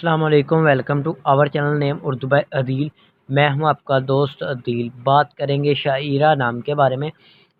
अस्सलाम वालेकुम। Welcome to our channel name Urdu by Adeel. मैं हूं आपका दोस्त अदील। बात करेंगे शाइरा नाम के बारे में।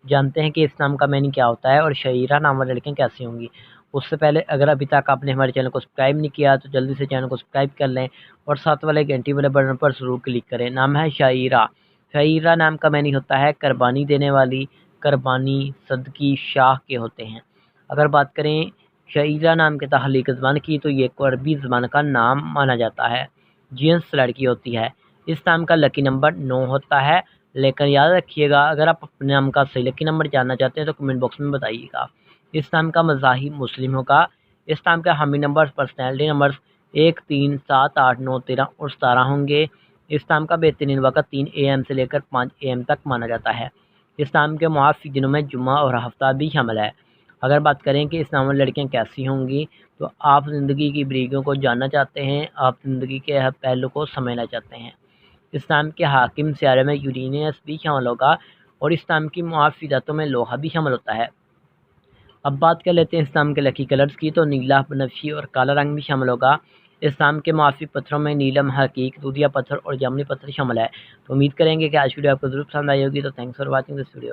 जानते हैं कि इस नाम का मीनिंग क्या होता है और शाइरा नाम वाली लड़कियां कैसी होंगी। उससे पहले अगर अभी तक आपने हमारे चैनल को सब्सक्राइब नहीं किया तो जल्दी से चैनल को सब्सक्राइब कर लें और साथ वाले घंटी वाले बटन पर ज़रूर क्लिक करें। नाम है शाइरा। शाइरा नाम का मीनिंग होता है कुर्बानी देने वाली, कुर्बानी, सदकी, शाह के होते हैं। अगर बात करें शाइरा नाम के तहलीक ज़बान की तो ये अरबी ज़बान का नाम माना जाता है। जेंट्स लड़की होती है। इस नाम का लकी नंबर 9 होता है। लेकिन याद रखिएगा, अगर आप अपने नाम का सही लकी नंबर जानना चाहते हैं तो कमेंट बॉक्स में बताइएगा। इस नाम का मज़ाहिब मुस्लिम होगा। इस नाम के हामी नंबर पर्सनैलिटी नंबर 1, 3, 7, 8, 9, 13 और 17 होंगे। इस नाम का बेहतरीन वक़्त 3 AM से लेकर 5 AM तक माना जाता है। इस नाम के मुआफ़ी दिनों में जुम्मा और हफ्ता भी शामिल है। अगर बात करें कि इस नाम वाली लड़कियाँ कैसी होंगी, तो आप ज़िंदगी की बारीकियों को जानना चाहते हैं, आप ज़िंदगी के हर पहलू को समझना चाहते हैं। इस नाम के हाकिम सियारे में यूरेनियस भी शामिल होगा और इस नाम की मुआफ़िज़ातों में लोहा भी शामिल होता है। अब बात कर लेते हैं इस नाम के लकी कलर्स की, तो नीला, बनफशी और काला रंग भी शामिल होगा। इस नाम के मुआफ़ी पत्थरों में नीलम, हकीक, दूधिया पत्थर और जामुनी पत्थर शामिल है। तो उम्मीद करेंगे कि आज वीडियो आपको ज़रूर पसंद आई होगी। तो thanks for watching this video.